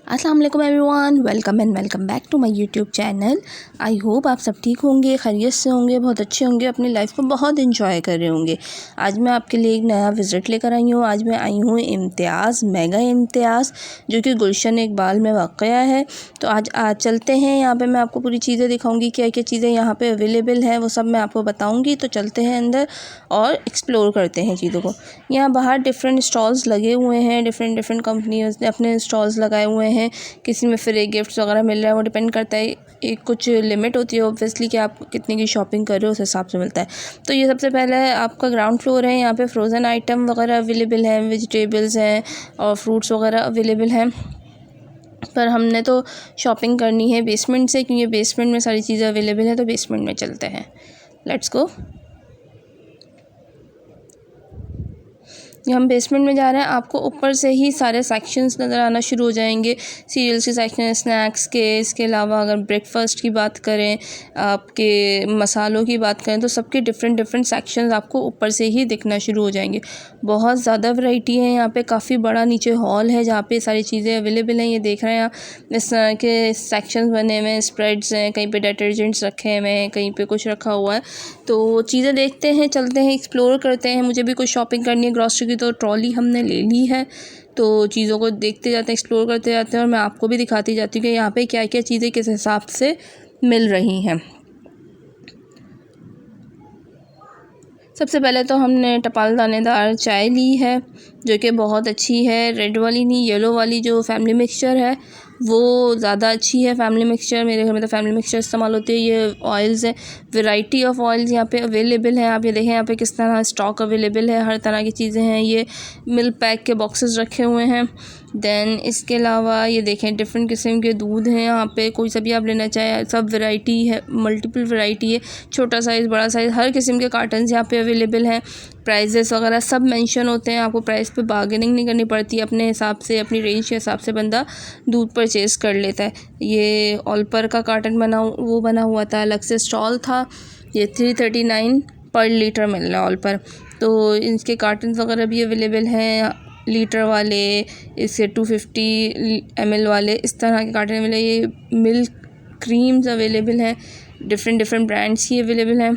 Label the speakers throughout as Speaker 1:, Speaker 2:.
Speaker 1: अस्सलाम वालेकुम everyone, welcome back to my YouTube channel. I hope आप सब ठीक होंगे, खैरियत से होंगे, बहुत अच्छे होंगे, अपनी लाइफ को बहुत इंजॉय कर रहे होंगे। आज मैं आपके लिए एक नया विज़िट लेकर आई हूँ। आज मैं आई हूँ इम्तियाज़ मेगा इम्तियाज़, जो कि गुलशन इकबाल में वाक़या है। तो आज चलते हैं, यहाँ पे मैं आपको पूरी चीज़ें दिखाऊंगी, क्या क्या चीज़ें यहाँ पे अवेलेबल हैं वो सब मैं आपको बताऊँगी। तो चलते हैं अंदर और एक्सप्लोर करते हैं चीज़ों को। यहाँ बाहर डिफरेंट स्टॉल्स लगे हुए हैं, डिफरेंट कंपनीज़ ने अपने स्टॉल्स लगाए हुए हैं। किसी में फ्री गिफ्ट्स वगैरह मिल रहा है, वो डिपेंड करता है, एक कुछ लिमिट होती है ऑब्वियसली कि आप कितने की शॉपिंग कर रहे हो, उस हिसाब से मिलता है। तो ये सबसे पहले आपका ग्राउंड फ्लोर है। यहाँ पे फ्रोज़न आइटम वगैरह अवेलेबल हैं, वेजिटेबल्स हैं और फ्रूट्स वगैरह अवेलेबल हैं। पर हमने तो शॉपिंग करनी है बेसमेंट से, क्योंकि बेसमेंट में सारी चीज़ें अवेलेबल हैं। तो बेसमेंट में चलते हैं, लेट्स गो। हम बेसमेंट में जा रहे हैं, आपको ऊपर से ही सारे सेक्शंस नज़र आना शुरू हो जाएंगे। सीरियल्स के सेक्शन, स्नैक्स के, इसके अलावा अगर ब्रेकफास्ट की बात करें, आपके मसालों की बात करें, तो सबके डिफरेंट सेक्शंस आपको ऊपर से ही दिखना शुरू हो जाएंगे। बहुत ज़्यादा वैरायटी है यहाँ पे, काफ़ी बड़ा नीचे हॉल है जहाँ पे सारी चीज़ें अवेलेबल हैं। ये देख रहे हैं आप, इस तरह के सेक्शंस बने हुए हैं, स्प्रेड्स हैं, कहीं पे डिटर्जेंट्स रखे हुए हैं, कहीं पे कुछ रखा हुआ है। तो चीज़ें देखते हैं, चलते हैं, एक्सप्लोर करते हैं। मुझे भी कुछ शॉपिंग करनी है ग्रॉसरी की, तो ट्रॉली हमने ले ली है। तो चीज़ों को देखते जाते हैं, एक्सप्लोर करते जाते हैं, और मैं आपको भी दिखाती जाती हूँ कि यहाँ पे क्या क्या चीज़ें किस हिसाब से मिल रही हैं। सबसे पहले तो हमने टपाल दानेदार चाय ली है, जो कि बहुत अच्छी है। रेड वाली नहीं, येलो वाली जो फैमिली मिक्सचर है वो ज़्यादा अच्छी है। फैमिली मिक्सचर, मेरे घर में तो फैमिली मिक्सचर इस्तेमाल होती है। ये ऑयल्स हैं, वैरायटी ऑफ ऑयल्स यहाँ पे अवेलेबल हैं। आप ये देखें यहाँ पे किस तरह स्टॉक अवेलेबल है, हर तरह की चीज़ें हैं। ये मिल्क पैक के बॉक्सेस रखे हुए हैं। दैन इसके अलावा ये देखें डिफरेंट किस्म के दूध हैं यहाँ पे, कोई सा भी आप लेना चाहें, सब वैरायटी है, मल्टीपल वैरायटी है। छोटा साइज़, बड़ा साइज़, हर किस्म के कार्टन्स यहाँ पे अवेलेबल हैं। प्राइजेस वगैरह सब मेंशन होते हैं, आपको प्राइस पे बार्गेनिंग नहीं करनी पड़ती। अपने हिसाब से, अपनी रेंज के हिसाब से बंदा दूध परचेज़ कर लेता है। ये ऑलपर का कार्टन बना हुआ था, अलग से स्टॉल था। ये 339 पर लीटर मिल रहा है ऑलपर। तो इसके कार्टन वगैरह भी अवेलेबल हैं, लीटर वाले, इससे 250 ml वाले, इस तरह के कार्टन मिले। ये मिल्क क्रीम्स अवेलेबल हैं, डिफरेंट ब्रांड्स की अवेलेबल हैं।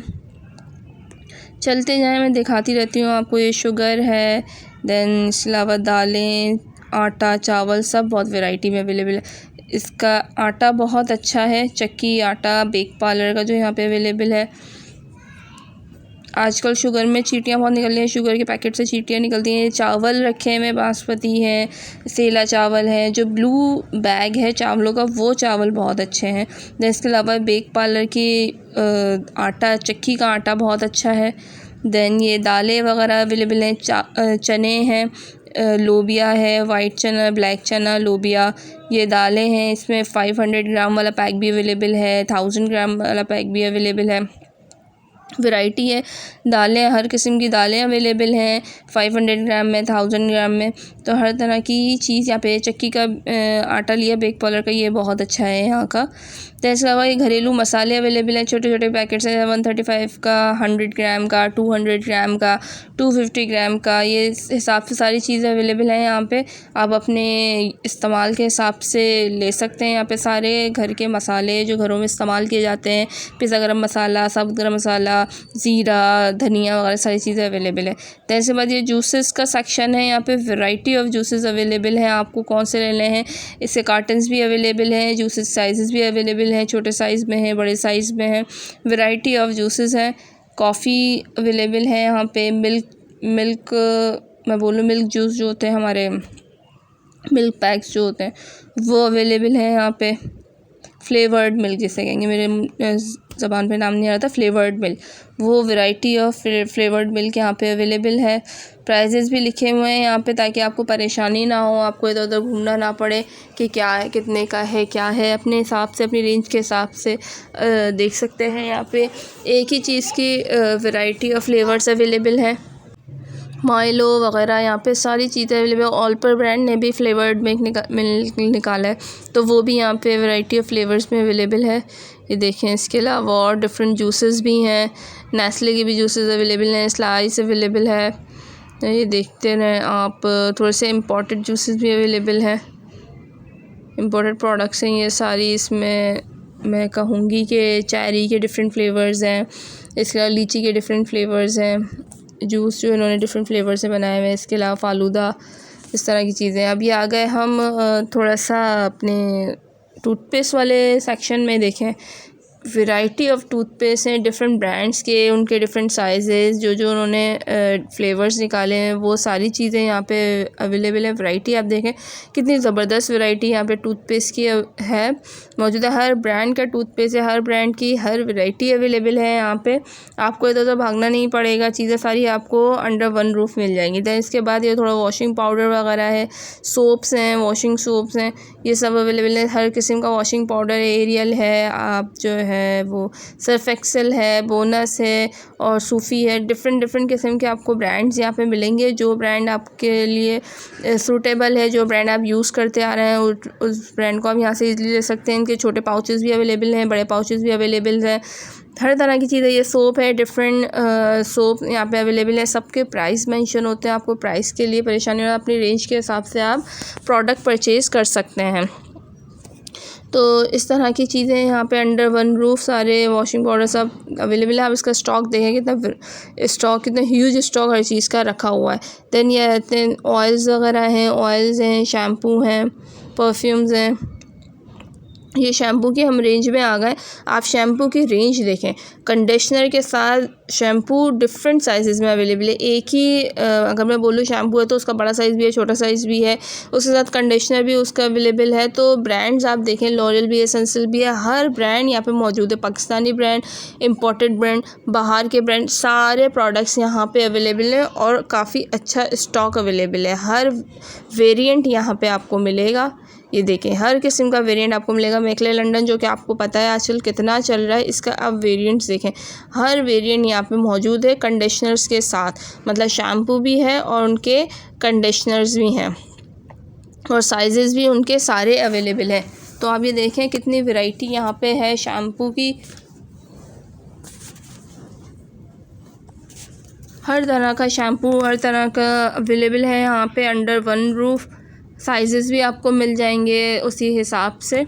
Speaker 1: चलते जाएं, मैं दिखाती रहती हूँ आपको। ये शुगर है, दैन इसके अलावा दालें, आटा, चावल, सब बहुत वैरायटी में अवेलेबल है। इसका आटा बहुत अच्छा है, चक्की आटा बेक पार्लर का, जो यहाँ पे अवेलेबल है। आजकल शुगर में चींटियाँ बहुत निकल रही हैं, शुगर के पैकेट से चींटियाँ निकलती हैं। चावल रखे हुए बासमती हैं, सेला चावल है, जो ब्लू बैग है चावलों का, वो चावल बहुत अच्छे हैं। इसके अलावा बेक पार्लर की आटा, चक्की का आटा बहुत अच्छा है। दैन ये दालें वगैरह अवेलेबल हैं, चने हैं, लोबिया है, वाइट चना, ब्लैक चना, लोबिया, ये दालें हैं। इसमें 500 ग्राम वाला पैक भी अवेलेबल है, 1000 ग्राम वाला पैक भी अवेलेबल है। वैरायटी है, दालें, हर किस्म की दालें अवेलेबल हैं, 500 ग्राम में, 1000 ग्राम में। तो हर तरह की चीज़ यहाँ पे। चक्की का आटा लिया बेक पार्लर का, ये बहुत अच्छा है यहाँ का। तो इसके अलावा ये घरेलू मसाले अवेलेबल हैं, छोटे छोटे पैकेट्स हैं, 135 का, 100 ग्राम का, 200 ग्राम का, 250 ग्राम का। ये इस हिसाब से सारी चीज़ें अवेलेबल हैं यहाँ पे। आप अपने इस्तेमाल के हिसाब से ले सकते हैं। यहाँ पे सारे घर के मसाले जो घरों में इस्तेमाल किए जाते हैं, पिज़्ज़ा गरम मसाला, साबुत गरम मसाला, ज़ीरा, धनिया वगैरह सारी चीज़ें अवेलेबल है। तो इसके बाद ये जूसेस का सेक्शन है, यहाँ पे वैरायटी ऑफ जूसेस अवेलेबल हैं, आपको कौन से लेने हैं। इससे कार्टन्स भी अवेलेबल हैं, जूसेस साइज़ भी अवेलेबल हैं, छोटे साइज़ में है, बड़े साइज़ में है, वैरायटी ऑफ जूसेस हैं। कॉफ़ी अवेलेबल है यहाँ पे। मिल्क मैं बोलूँ, मिल्क जूस जो होते हैं हमारे, मिल्क पैक्स जो होते हैं, वो अवेलेबल हैं यहाँ पे। फ्लेवर्ड मिल्क जिसे कहेंगे, मेरे ज़बान पे नाम नहीं आ रहा था, फ्लेवर्ड मिल्क, वो वैरायटी ऑफ फ्लेवर्ड मिल्क यहाँ पे अवेलेबल है। प्राइजेस भी लिखे हुए हैं यहाँ पे, ताकि आपको परेशानी ना हो, आपको इधर उधर घूमना ना पड़े कि क्या है, कितने का है, क्या है। अपने हिसाब से, अपनी रेंज के हिसाब से देख सकते हैं। यहाँ पे एक ही चीज़ की वैरायटी ऑफ फ्लेवर्स अवेलेबल है। माइलो वगैरह, यहाँ पे सारी चीज़ें अवेलेबल। ऑलपर ब्रांड ने भी फ्लेवर्ड मिल्क निकाला है, तो वो भी यहाँ पे वैरायटी ऑफ फ्लेवर्स में अवेलेबल है। ये देखें, इसके अलावा और डिफरेंट जूसेस भी हैं, नेस्ले के भी जूसेस अवेलेबल हैं, स्लाइस अवेलेबल है। ये देखते रहें आप, थोड़े से इम्पोर्टेड जूसेस भी अवेलेबल हैं। इम्पोर्टेड प्रोडक्ट्स हैं ये सारी। इसमें मैं कहूँगी कि चेरी के डिफरेंट फ्लेवर्स हैं, इसके अलावा लीची के डिफरेंट फ्लेवर्स हैं, जूस जो इन्होंने डिफरेंट फ्लेवर से बनाए हुए हैं, इसके अलावा फालूदा, इस तरह की चीज़ें। अभी आ गए हम थोड़ा सा अपने टूथपेस्ट वाले सेक्शन में। देखें वैरायटी ऑफ टूथपेस्ट हैं डिफरेंट ब्रांड्स के, उनके डिफरेंट साइजेस, जो उन्होंने फ्लेवर्स निकाले हैं वो सारी चीज़ें यहाँ पे अवेलेबल है। वैरायटी आप देखें कितनी ज़बरदस्त वैरायटी यहाँ पे टूथपेस्ट की है मौजूद है। हर ब्रांड का टूथपेस्ट है, हर ब्रांड की हर वैरायटी अवेलेबल है यहाँ पे। आपको इधर उधर भागना नहीं पड़ेगा, चीज़ें सारी आपको अंडर वन रूफ मिल जाएंगी। दैन इसके बाद ये थोड़ा वॉशिंग पाउडर वगैरह है, सोप्स हैं, वॉशिंग सोप्स हैं, ये सब अवेलेबल है। हर किस्म का वॉशिंग पाउडर, एरियल है, आप जो है वो सर्फ एक्सेल है, बोनस है और सूफ़ी है। डिफरेंट किस्म के आपको ब्रांड्स यहाँ पे मिलेंगे। जो ब्रांड आपके लिए सूटेबल है, जो ब्रांड आप यूज़ करते आ रहे हैं उस ब्रांड को आप यहाँ से इजीली ले सकते हैं। इनके छोटे पाउचेस भी अवेलेबल हैं, बड़े पाउचेस भी अवेलेबल हैं, हर तरह की चीज़ें। ये सोप है, डिफरेंट सोप यहाँ पे अवेलेबल है। सबके प्राइस मेंशन होते हैं, आपको प्राइस के लिए परेशानी हो, अपनी रेंज के हिसाब से आप प्रोडक्ट परचेज़ कर सकते हैं। तो इस तरह की चीज़ें यहाँ पे अंडर वन रूफ सारे वॉशिंग पाउडर सब अवेलेबल है। आप इसका स्टॉक देखें कितना ह्यूज स्टॉक हर चीज़ का रखा हुआ है। दैन ये आते हैं ऑयल्स वगैरह हैं, ऑयल्स हैं, शैम्पू हैं, परफ्यूम्स हैं। ये शैम्पू की हम रेंज में आ गए। आप शैम्पू की रेंज देखें, कंडीशनर के साथ शैम्पू डिफरेंट साइज़ में अवेलेबल है। एक ही अगर मैं बोलूँ शैम्पू है तो उसका बड़ा साइज़ भी है, छोटा साइज़ भी है, उसके साथ कंडीशनर भी उसका अवेलेबल है। तो ब्रांड्स आप देखें, लॉरियल भी है, सनसिल्क भी है, हर ब्रांड यहाँ पे मौजूद है। पाकिस्तानी ब्रांड, इम्पोर्टेड ब्रांड, बाहर के ब्रांड, सारे प्रोडक्ट्स यहाँ पे अवेलेबल हैं और काफ़ी अच्छा स्टॉक अवेलेबल है। हर वेरिएंट यहाँ पे आपको मिलेगा। ये देखें हर किस्म का वेरिएंट आपको मिलेगा। मैकले लंदन जो कि आपको पता है आजकल कितना चल रहा है, इसका आप वेरिएंट्स देखें, हर वेरिएंट यहाँ पे मौजूद है कंडीशनर्स के साथ। मतलब शैम्पू भी है और उनके कंडीशनर्स भी हैं और साइजेस भी उनके सारे अवेलेबल हैं। तो आप ये देखें कितनी वैरायटी यहाँ पे है शैम्पू की। हर तरह का शैम्पू हर तरह का अवेलेबल है यहाँ पे अंडर वन रूफ। साइजेस भी आपको मिल जाएंगे उसी हिसाब से।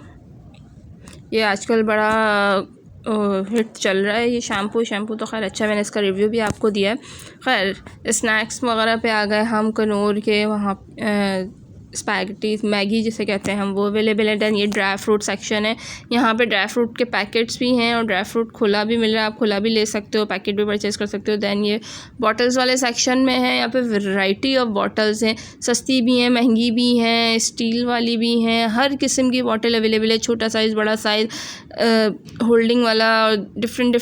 Speaker 1: ये आजकल बड़ा हिट चल रहा है ये शैम्पू तो खैर अच्छा, मैंने इसका रिव्यू भी आपको दिया है। खैर स्नैक्स वगैरह पे आ गए हम। कनौर के वहाँ स्पैगेटी मैगी जिसे कहते हैं हम, वो अवेलेबल है। दैन ये ड्राई फ्रूट सेक्शन है, यहाँ पे ड्राई फ्रूट के पैकेट्स भी हैं और ड्राई फ्रूट खुला भी मिल रहा है, आप खुला भी ले सकते हो, पैकेट भी परचेज़ कर सकते हो। दैन ये बॉटल्स वाले सेक्शन में है, यहाँ पे वैरायटी ऑफ बॉटल्स हैं, सस्ती भी हैं, महंगी भी हैं, स्टील वाली भी हैं, हर किस्म की बॉटल अवेलेबल है। छोटा साइज़, बड़ा साइज़, होल्डिंग वाला, डिफरेंट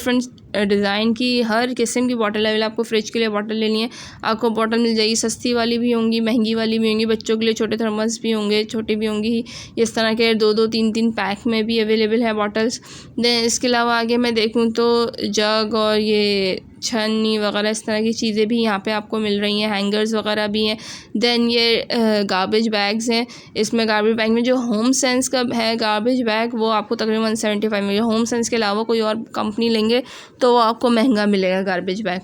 Speaker 1: डिज़ाइन की हर किस्म की बॉटल अवेलेबल। आपको फ्रिज के लिए बॉटल लेनी है, आपको बॉटल मिल जाएगी। सस्ती वाली भी होंगी, महंगी वाली भी होंगी, बच्चों के लिए छोटे थर्मस भी होंगे, छोटी भी होंगी। इस तरह के 2-2, 3-3 पैक में भी अवेलेबल है बॉटल्स। दैन इसके अलावा आगे मैं देखूँ तो जग और ये छन्नी वगैरह इस तरह की चीज़ें भी यहाँ पे आपको मिल रही हैं। हैंगर्स वगैरह भी हैं। दैन ये गार्बेज बैग्स हैं। इसमें गार्बेज बैग में जो होम सेंस का है गार्बेज बैग, वो आपको तकरीबन 175 मिलेगा। होम सेंस के अलावा कोई और कंपनी लेंगे तो वो आपको महंगा मिलेगा गार्बेज बैग।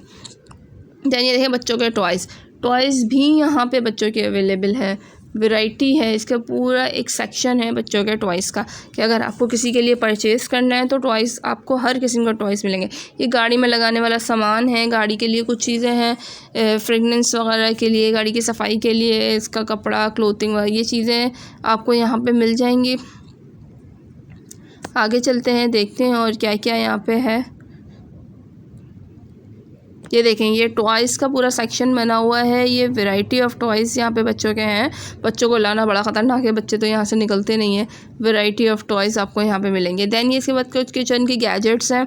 Speaker 1: दैन ये देखिए बच्चों के टॉयज़ भी यहाँ पे बच्चों के अवेलेबल हैं। वैरायटी है, इसका पूरा एक सेक्शन है बच्चों के टॉयज़ का कि अगर आपको किसी के लिए परचेज़ करना है तो टॉयज़ आपको हर किस्म का टॉयज़ मिलेंगे। ये गाड़ी में लगाने वाला सामान है, गाड़ी के लिए कुछ चीज़ें हैं, फ्रेगनेंस वगैरह के लिए, गाड़ी की सफाई के लिए, इसका कपड़ा, क्लोथिंग वगैरह, ये चीज़ें आपको यहाँ पे मिल जाएंगी। आगे चलते हैं, देखते हैं और क्या क्या यहाँ पे है। ये देखें ये टॉयज़ का पूरा सेक्शन बना हुआ है। ये वैरायटी ऑफ टॉयज़ यहाँ पे बच्चों के हैं। बच्चों को लाना बड़ा ख़तरनाक है, बच्चे तो यहाँ से निकलते नहीं हैं। वैरायटी ऑफ टॉयज़ आपको यहाँ पे मिलेंगे। दैन ये इसके बाद कुछ किचन की गैजेट्स हैं,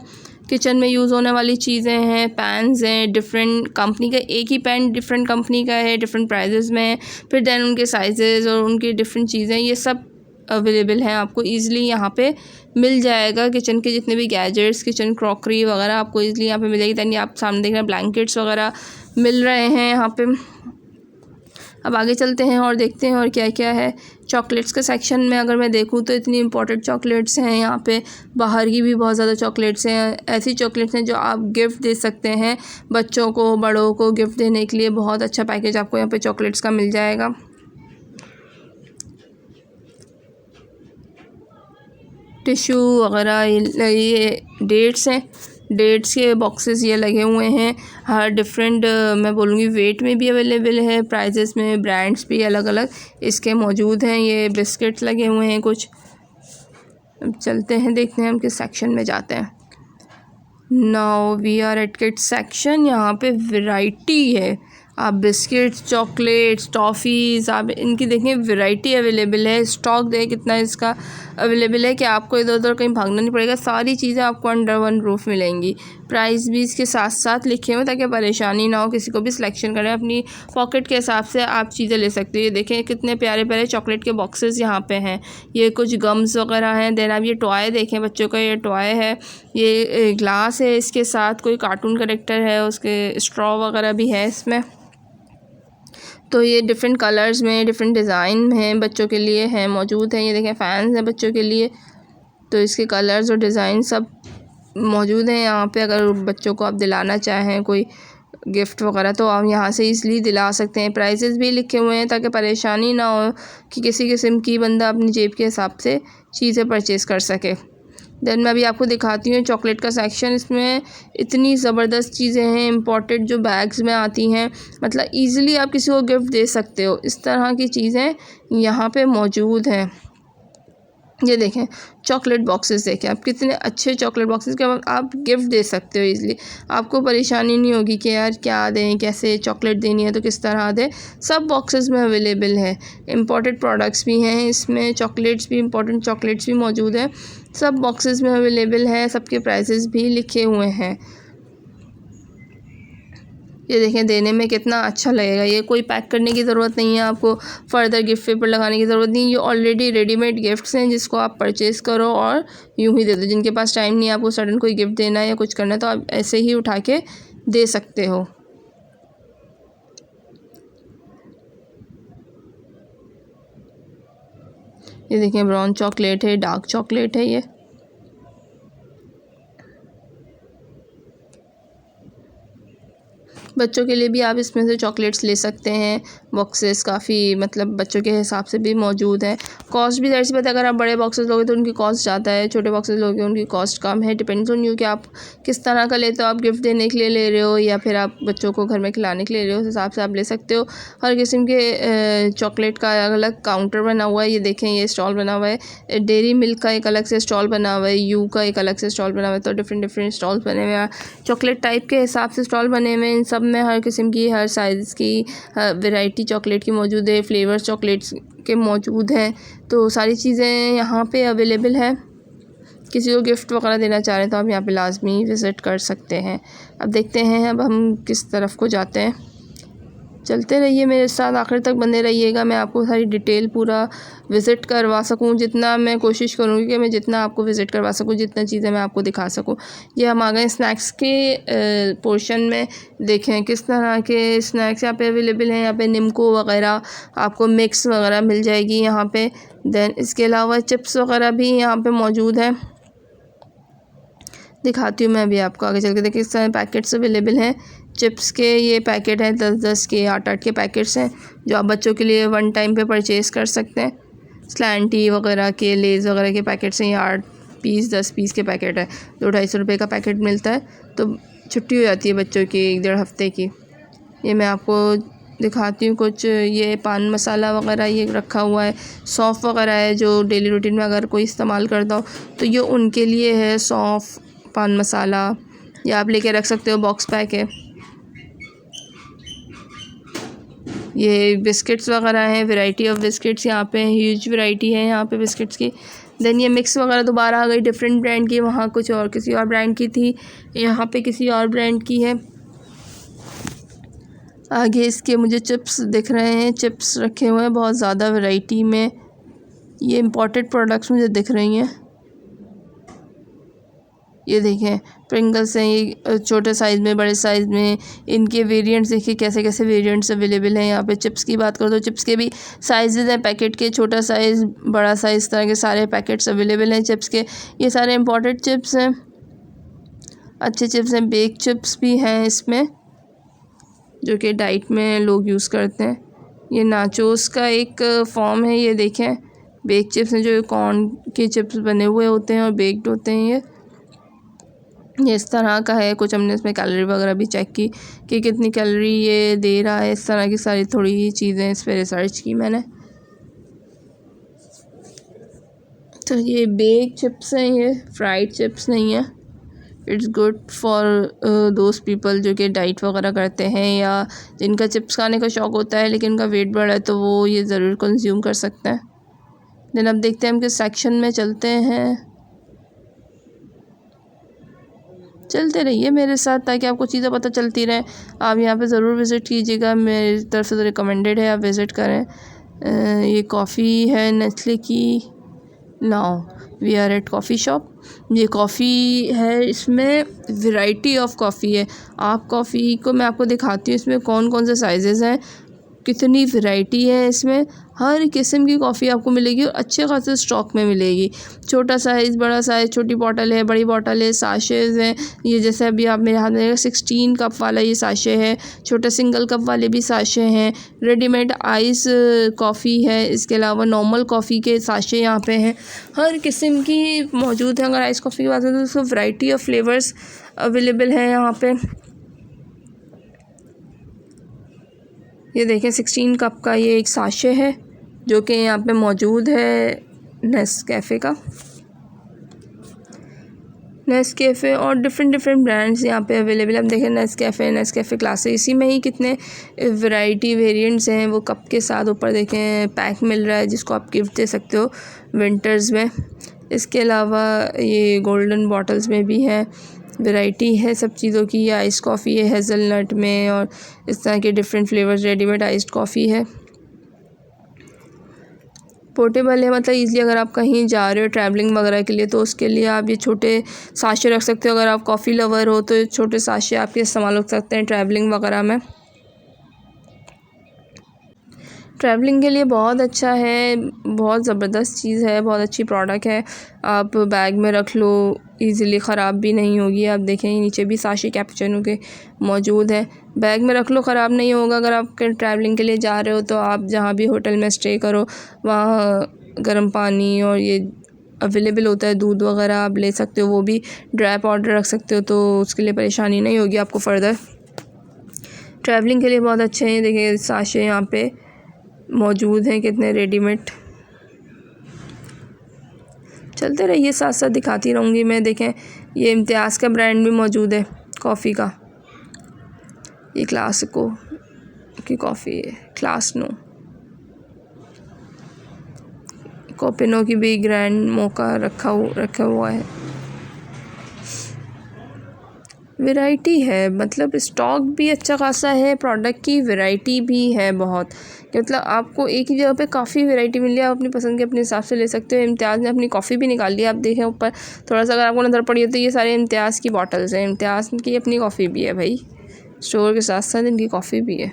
Speaker 1: किचन में यूज़ होने वाली चीज़ें हैं, पैन्स हैं, डिफरेंट कंपनी का, एक ही पैन डिफरेंट कंपनी का है, डिफरेंट प्राइजेज़ में है। फिर दैन उनके साइजेज़ और उनकी डिफरेंट चीज़ें, ये सब अवेलेबल हैं, आपको ईज़िली यहाँ पे मिल जाएगा। किचन के जितने भी गैजेट्स, किचन क्रॉकरी वगैरह आपको ईज़िली यहाँ पे मिल जाएगी। दैन आप सामने देख रहे हैं ब्लैंकेट्स वगैरह मिल रहे हैं यहाँ पे। अब आगे चलते हैं और देखते हैं और क्या क्या है। चॉकलेट्स के सेक्शन में अगर मैं देखूँ तो इतनी इंपॉर्टेंट चॉकलेट्स हैं यहाँ पे, बाहर की भी बहुत ज़्यादा चॉकलेट्स हैं। ऐसी चॉकलेट्स हैं जो आप गिफ्ट दे सकते हैं बच्चों को, बड़ों को गिफ्ट देने के लिए बहुत अच्छा पैकेज आपको यहाँ पे चॉकलेट्स का मिल जाएगा। टिश्यू वगैरह, ये डेट्स हैं, डेट्स के बॉक्सेस ये लगे हुए हैं। हर डिफरेंट मैं बोलूँगी वेट में भी अवेलेबल है, प्राइजेस में, ब्रांड्स भी अलग अलग इसके मौजूद हैं। ये बिस्किट्स लगे हुए हैं कुछ। अब चलते हैं, देखते हैं हम किस सेक्शन में जाते हैं। Now we are at kids section. यहाँ पे वैरायटी है, आप बिस्किट्स, चॉकलेट्स, टॉफ़ीज़, आप इनकी देखें वैरायटी अवेलेबल है। स्टॉक देखें कितना इसका अवेलेबल है कि आपको इधर उधर कहीं भागना नहीं पड़ेगा। सारी चीज़ें आपको अंडर वन रूफ मिलेंगी। प्राइस भी इसके साथ साथ लिखे हुए ताकि परेशानी ना हो, किसी को भी सिलेक्शन करें अपनी पॉकेट के हिसाब से आप चीज़ें ले सकते हो। ये देखें कितने प्यारे प्यारे चॉकलेट के बॉक्सेस यहाँ पे हैं। ये कुछ गम्स वगैरह हैं। देन आप ये टॉय देखें, बच्चों का ये टॉय है। ये ग्लास है, इसके साथ कोई कार्टून कैरेक्टर है, उसके स्ट्रॉ वगैरह भी है इसमें। तो ये डिफरेंट कलर्स में, डिफरेंट डिज़ाइन हैं, बच्चों के लिए हैं, मौजूद हैं। ये देखें फ़ैन्स हैं बच्चों के लिए, तो इसके कलर्स और डिज़ाइन सब मौजूद हैं यहाँ पे। अगर बच्चों को आप दिलाना चाहें कोई गिफ्ट वगैरह तो आप यहाँ से ईज़िली दिला सकते हैं। प्राइसेस भी लिखे हुए हैं ताकि परेशानी ना हो कि किसी किस्म की बंदा अपनी जेब के हिसाब से चीज़ें परचेज़ कर सके। देन मैं अभी आपको दिखाती हूँ चॉकलेट का सेक्शन। इसमें इतनी ज़बरदस्त चीज़ें हैं, इम्पोर्टेड जो बैग्स में आती हैं, मतलब ईज़िली आप किसी को गिफ्ट दे सकते हो, इस तरह की चीज़ें यहाँ पे मौजूद हैं। ये देखें चॉकलेट बॉक्सेस, देखें आप कितने अच्छे चॉकलेट बॉक्सेस के आप गिफ्ट दे सकते हो ईज़िली। आपको परेशानी नहीं होगी कि यार क्या दें, कैसे चॉकलेट देनी है तो किस तरह दें। सब बॉक्सेस में अवेलेबल है। इम्पोर्टेड प्रोडक्ट्स भी हैं इसमें, चॉकलेट्स भी, इम्पोर्टेंट चॉकलेट्स भी मौजूद हैं। सब बॉक्सेस में अवेलेबल है, सबके प्राइसेस भी लिखे हुए हैं। ये देखें देने में कितना अच्छा लगेगा। ये कोई पैक करने की ज़रूरत नहीं है, आपको फ़र्दर गिफ्ट पेपर लगाने की ज़रूरत नहीं। ये ऑलरेडी रेडीमेड गिफ्ट्स हैं जिसको आप परचेज़ करो और यूँ ही दे दो। जिनके पास टाइम नहीं है, आपको सडन कोई गिफ्ट देना है या कुछ करना है, तो आप ऐसे ही उठा के दे सकते हो। ये देखें ब्राउन चॉकलेट है, डार्क चॉकलेट है। ये बच्चों के लिए भी आप इसमें से चॉकलेट्स ले सकते हैं। बॉक्सेस काफ़ी मतलब बच्चों के हिसाब से भी मौजूद हैं। कॉस्ट भी ज़ाहिर सी बात है, अगर आप बड़े बॉक्सेस लोगे तो उनकी कॉस्ट ज़्यादा है, छोटे बॉक्सेस लोगे उनकी कॉस्ट कम है। डिपेंड्स ऑन यू कि आप किस तरह का लेते हो। आप गिफ्ट देने के लिए ले रहे हो या फिर आप बच्चों को घर में खिलाने के लिए ले रहे हो, उस हिसाब से आप ले सकते हो। हर किस्म के चॉकलेट का अलग अलग काउंटर बना हुआ है। ये देखें ये स्टॉल बना हुआ है। डेयरी मिल्क का एक अलग से स्टॉल बना हुआ है, यू का एक अलग से स्टॉल बना हुआ है। तो डिफरेंट स्टॉल्स बने हुए हैं, चॉकलेट टाइप के हिसाब से स्टॉल बने हुए हैं। इन सब में हर किस्म की, हर साइज़ की वैरायटी चॉकलेट की मौजूद है। फ्लेवर्स चॉकलेट्स के मौजूद हैं। तो सारी चीज़ें यहाँ पे अवेलेबल है। किसी को गिफ्ट वगैरह देना चाह रहे हैं तो आप यहाँ पे लाजमी विज़िट कर सकते हैं। अब देखते हैं अब हम किस तरफ को जाते हैं। चलते रहिए मेरे साथ, आखिर तक बने रहिएगा। मैं आपको सारी डिटेल पूरा विज़िट करवा सकूं, जितना मैं कोशिश करूंगी कि मैं जितना आपको विज़िट करवा सकूं, जितना चीज़ें मैं आपको दिखा सकूं। ये हम आ गए स्नैक्स के पोर्शन में। देखें किस तरह के स्नैक्स यहाँ पे अवेलेबल हैं। यहाँ पे निम्को वगैरह आपको मिक्स वगैरह मिल जाएगी यहाँ पे। देन इसके अलावा चिप्स वगैरह भी यहाँ पे मौजूद है। दिखाती हूँ मैं अभी आपको आगे चल के। देखिए इस तरह पैकेट्स अवेलेबल हैं चिप्स के। ये पैकेट हैं 10-10 के, 8-8 के पैकेट्स हैं जो आप बच्चों के लिए वन टाइम पे परचेज़ कर सकते हैं। स्लैंटी वगैरह के, लेज़ वगैरह के पैकेट्स हैं। ये 8 पीस 10 पीस के पैकेट है। 2-250 रुपये का पैकेट मिलता है, तो छुट्टी हो जाती है बच्चों की 1-1.5 हफ्ते की। ये मैं आपको दिखाती हूँ कुछ। ये पान मसाला वगैरह ये रखा हुआ है। सौंफ वगैरह है जो डेली रूटीन में अगर कोई इस्तेमाल करता हो तो ये उनके लिए है। सौंफ, पान मसाला ये आप लेके रख सकते हो, बॉक्स पैक है। ये बिस्किट्स वगैरह हैं, वैरायटी ऑफ बिस्किट्स यहाँ पे ह्यूज वैरायटी है यहाँ पे बिस्किट्स की। देन ये मिक्स वगैरह दोबारा आ गई डिफरेंट ब्रांड की। वहाँ कुछ और किसी और ब्रांड की थी, यहाँ पे किसी और ब्रांड की है। आगे इसके मुझे चिप्स दिख रहे हैं, चिप्स रखे हुए हैं बहुत ज़्यादा वैरायटी में। ये इम्पोर्टेड प्रोडक्ट्स मुझे दिख रही हैं। ये देखें प्रिंगल्स हैं, ये छोटे साइज़ में, बड़े साइज़ में। इनके वेरिएंट्स देखिए कैसे कैसे वेरिएंट्स अवेलेबल हैं यहाँ पे। चिप्स की बात करो तो चिप्स के भी साइज़ हैं पैकेट के, छोटा साइज़, बड़ा साइज़, तरह के सारे पैकेट्स अवेलेबल हैं चिप्स के। ये सारे इम्पोर्टेड चिप्स हैं, अच्छे चिप्स हैं। बेक चिप्स भी हैं इसमें जो कि डाइट में लोग यूज़ करते हैं। ये नाचोस का एक फॉर्म है, ये देखें बेक चिप्स हैं जो कॉर्न के चिप्स बने हुए होते हैं और बेक्ड होते हैं। ये इस तरह का है। कुछ हमने इसमें कैलोरी वगैरह भी चेक की कि कितनी कैलोरी ये दे रहा है। इस तरह की सारी थोड़ी चीज़ें इस पर रिसर्च की मैंने। तो ये बेक चिप्स हैं, ये फ्राइड चिप्स नहीं है। It's good for those people जो कि डाइट वगैरह करते हैं या जिनका चिप्स खाने का शौक़ होता है लेकिन उनका वेट बढ़ा है, तो वो ये ज़रूर कंज्यूम कर सकते हैं। देन अब देखते हैं हम किस सेक्शन में चलते हैं। चलते रहिए मेरे साथ ताकि आपको चीज़ें पता चलती रहें। आप यहाँ पे ज़रूर विज़िट कीजिएगा, मेरी तरफ से तो रिकमेंडेड है, आप विज़िट करें। ये कॉफ़ी है नेस्ले की। Now we are at coffee shop. ये कॉफ़ी है, इसमें वैरायटी ऑफ कॉफ़ी है। आप कॉफ़ी को मैं आपको दिखाती हूँ इसमें कौन कौन से साइज़ेज़ हैं, कितनी वैरायटी है। इसमें हर किस्म की कॉफ़ी आपको मिलेगी और अच्छे खासे स्टॉक में मिलेगी। छोटा साइज़, बड़ा साइज़, छोटी बॉटल है, बड़ी बॉटल है, साशेज़ हैं। ये जैसे अभी आप मेरे हाथ में 16 कप वाला ये साशे है। छोटा सिंगल कप वाले भी साशे हैं। रेडीमेड आइस कॉफ़ी है। इसके अलावा नॉर्मल कॉफ़ी के साशे यहाँ पे हैं। हर किस्म की मौजूद है। अगर आइस कॉफ़ी की बात करें तो उसको वैरायटी ऑफ फ्लेवर्स अवेलेबल है यहाँ पे। ये देखें 16 कप का ये एक साशे है जो कि यहाँ पे मौजूद है नेस्कैफ़े का। नेस्कैफ़े और डिफरेंट ब्रांड्स यहाँ पे अवेलेबल है। हम देखें नेस्कैफ़े क्लासिक, इसी में ही कितने वैरायटी वेरिएंट्स हैं। वो कप के साथ ऊपर देखें पैक मिल रहा है जिसको आप गिफ्ट दे सकते हो विंटर्स में। इसके अलावा ये गोल्डन बॉटल्स में भी है। वैरायटी है सब चीज़ों की। ये आइस कॉफ़ी है हेज़लनट में और इस तरह के different flavours. Readymade iced coffee है, पोर्टेबल है, मतलब ईज़िली अगर आप कहीं जा रहे हो ट्रैवलिंग वगैरह के लिए तो उसके लिए आप ये छोटे साशे रख सकते हो। अगर आप कॉफ़ी लवर हो तो छोटे साशे आपके इस्तेमाल हो सकते हैं ट्रैवलिंग वगैरह में। ट्रैवलिंग के लिए बहुत अच्छा है, बहुत ज़बरदस्त चीज़ है, बहुत अच्छी प्रोडक्ट है। आप बैग में रख लो, इजीली ख़राब भी नहीं होगी। आप देखें नीचे भी साशे कैपुचिनो के मौजूद है। बैग में रख लो, ख़राब नहीं होगा। अगर आप ट्रैवलिंग के लिए जा रहे हो तो आप जहाँ भी होटल में स्टे करो वहाँ गर्म पानी और ये अवेलेबल होता है। दूध वगैरह आप ले सकते हो, वो भी ड्राई ऑर्डर रख सकते हो तो उसके लिए परेशानी नहीं होगी आपको फ़र्दर। ट्रैवलिंग के लिए बहुत अच्छे हैं। देखिए साशे यहाँ पे मौजूद हैं कितने रेडीमेड। चलते रहिए, साथ साथ दिखाती रहूँगी मैं। देखें ये इम्तियाज़ का ब्रांड भी मौजूद है कॉफ़ी का। ये क्लासिको की कॉफ़ी है, क्लासनो। कोपिनो की भी ग्रैंड मोका रखा हुआ है। वैरायटी है, मतलब स्टॉक भी अच्छा खासा है, प्रोडक्ट की वैरायटी भी है बहुत। कि मतलब आपको एक ही जगह पे काफ़ी वैरायटी मिल रही है, आप अपनी पसंद के अपने हिसाब से ले सकते हो। इम्तियाज़ ने अपनी कॉफ़ी भी निकाल ली, आप देखें ऊपर थोड़ा सा अगर आपको नज़र पड़ी हो तो ये सारे इम्तियाज़ की बॉटल्स हैं। इम्तियाज़ की अपनी कॉफ़ी भी है भाई, स्टोर के साथ साथ इनकी कॉफ़ी भी है।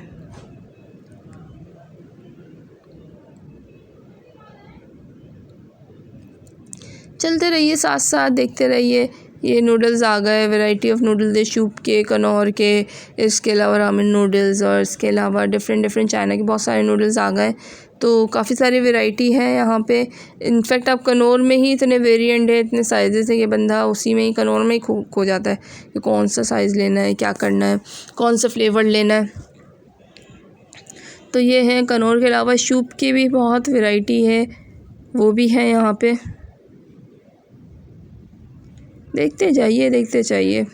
Speaker 1: चलते रहिए, साथ साथ देखते रहिए। ये नूडल्स आ गए, वैरायटी ऑफ नूडल्स है, शूप के, कनौर के, इसके अलावा रामेन नूडल्स और इसके अलावा डिफरेंट चाइना के बहुत सारे नूडल्स आ गए। तो काफ़ी सारी वैरायटी है यहाँ पे। इनफैक्ट आप कनौर में ही इतने वेरिएंट है, इतने साइज़ेस हैं कि बंदा उसी में ही कनौर में ही खो जाता है कि कौन सा साइज़ लेना है, क्या करना है, कौन सा फ्लेवर लेना है। तो ये है कनौर के अलावा शूप की भी बहुत वैरायटी है, वो भी है यहाँ पे। देखते जाइए,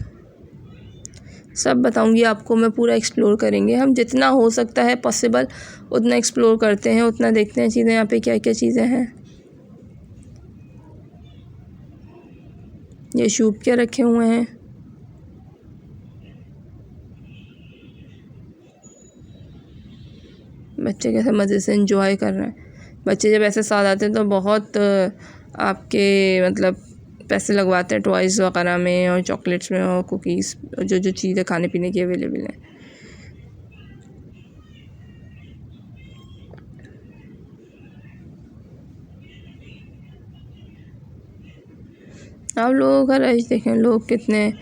Speaker 1: सब बताऊंगी आपको मैं। पूरा एक्सप्लोर करेंगे हम, जितना हो सकता है पॉसिबल उतना एक्सप्लोर करते हैं, उतना देखते हैं चीज़ें यहाँ पे क्या क्या चीज़ें हैं। ये शूप क्या रखे हुए हैं, बच्चे कैसे मज़े से एंजॉय कर रहे हैं। बच्चे जब ऐसे साथ आते हैं तो बहुत आपके मतलब पैसे लगवाते हैं टॉयज़ वगैरह में और चॉकलेट्स में और कुकीज़, जो चीज़ें खाने पीने की अवेलेबल हैं। आप लोगों का रश देखें, लोग कितने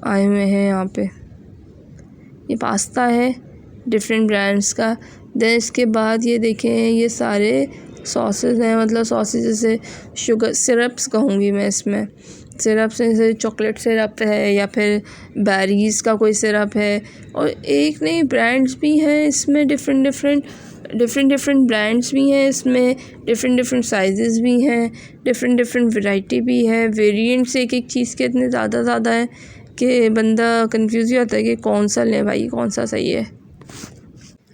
Speaker 1: आए हुए हैं यहाँ पे। ये पास्ता है डिफरेंट ब्रांड्स का। देन इसके बाद ये देखें, ये सारे सॉसेज हैं, मतलब सॉसेज जैसे शुगर सिरप्स कहूँगी मैं इसमें। सिरप से जैसे चॉकलेट सिरप है या फिर बेरीज़ का कोई सिरप है, और एक नहीं ब्रांड्स भी हैं इसमें, डिफरेंट ब्रांड्स भी हैं इसमें, डिफरेंट साइजेस भी हैं, डिफरेंट वैरायटी भी है, वेरिएंट्स एक एक चीज़ के इतने ज़्यादा हैं कि बंदा कंफ्यूज ही होता है कि कौन सा लें भाई, कौन सा सही है।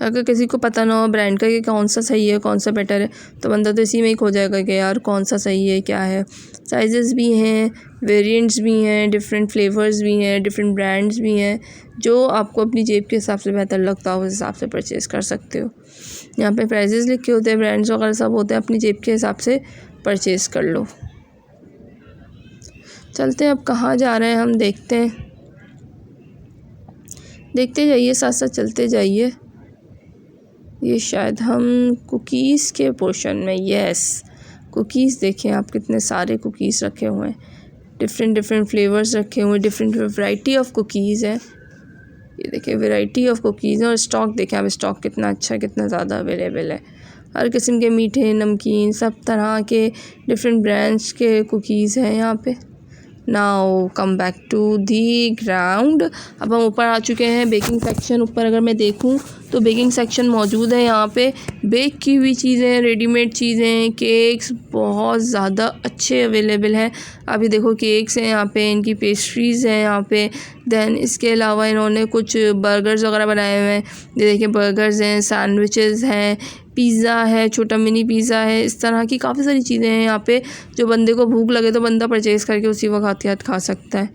Speaker 1: अगर किसी को पता ना हो ब्रांड का कि कौन सा सही है, कौन सा बेटर है, तो बंदा तो इसी में ही खो जाएगा कि यार कौन सा सही है, क्या है। साइजेस भी हैं, वेरिएंट्स भी हैं, डिफरेंट फ्लेवर्स भी हैं, डिफरेंट ब्रांड्स भी हैं, जो आपको अपनी जेब के हिसाब से बेहतर लगता हो उस हिसाब से परचेज़ कर सकते हो। यहाँ पे प्राइजेस लिखे होते हैं, ब्रांड्स वगैरह सब होते हैं, अपनी जेब के हिसाब से परचेज़ कर लो। चलते हैं अब कहाँ जा रहे हैं हम, देखते जाइए, साथ साथ चलते जाइए। ये शायद हम कुकीज़ के पोर्शन में, यस कुकीज़ देखें आप, कितने सारे कुकीज़ रखे हुए हैं, डिफरेंट फ्लेवर्स रखे हुए हैं, डिफरेंट वैरायटी ऑफ कुकीज़ है। ये देखिए वैरायटी ऑफ कुकीज़ है, और स्टॉक देखें आप, स्टॉक कितना अच्छा, कितना ज़्यादा अवेलेबल है। हर किस्म के मीठे, नमकीन, सब तरह के डिफरेंट ब्रांड्स के कुकीज़ हैं यहाँ पे। Now come back to the ground. अब हम ऊपर आ चुके हैं, बेकिंग सेक्शन। ऊपर अगर मैं देखूं तो बेकिंग सेक्शन मौजूद है। यहाँ पे बेक की हुई चीज़ें, रेडीमेड चीज़ें, केक्स बहुत ज़्यादा अच्छे अवेलेबल हैं। अभी देखो केक्स हैं यहाँ पे, इनकी पेस्ट्रीज़ हैं यहाँ पे। दैन इसके अलावा इन्होंने कुछ बर्गर्स वगैरह बनाए हुए हैं। ये देखिए बर्गर्स हैं, सैंडविचेस हैं, पिज़्ज़ा है, छोटा मिनी पिज़्ज़ा है, इस तरह की काफ़ी सारी चीज़ें हैं यहाँ पे। जो बंदे को भूख लगे तो बंदा परचेज़ करके उसी वक्त हाथ खा सकता है।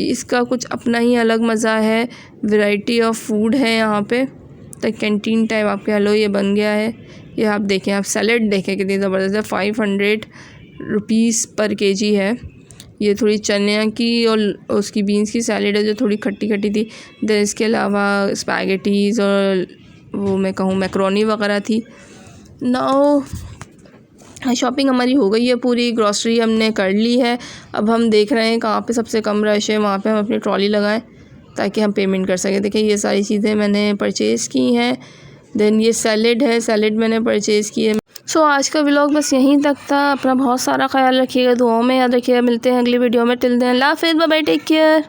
Speaker 1: इसका कुछ अपना ही अलग मज़ा है। वैरायटी ऑफ फूड है यहाँ पे, तो कैंटीन टाइप आप कह लो, ये बन गया है। ये आप देखें, आप सैलेड देखें कितनी ज़बरदस्त है, 500 रुपीज़ पर केजी है। ये थोड़ी चने की और उसकी बीन्स की सैलेड है जो थोड़ी खट्टी थी। देन इसके अलावा स्पैगेटीज़ और वो मैं कहूँ मैक्रोनी वगैरह थी। नाउ शॉपिंग हमारी हो गई है पूरी, ग्रॉसरी हमने कर ली है। अब हम देख रहे हैं कहाँ पे सबसे कम रश है, वहाँ पे हम अपनी ट्रॉली लगाएं ताकि हम पेमेंट कर सकें। देखिए ये सारी चीज़ें मैंने परचेज़ की हैं। देन ये सैलेड है, सैलेड मैंने परचेज़ की है। सो आज का व्लॉग बस यहीं तक था। अपना बहुत सारा ख्याल रखिएगा, दुआओं में याद रखिएगा। मिलते हैं अगली वीडियो में। टिल देन अल्लाह हाफ़िज़, बाय बाय, टेक केयर।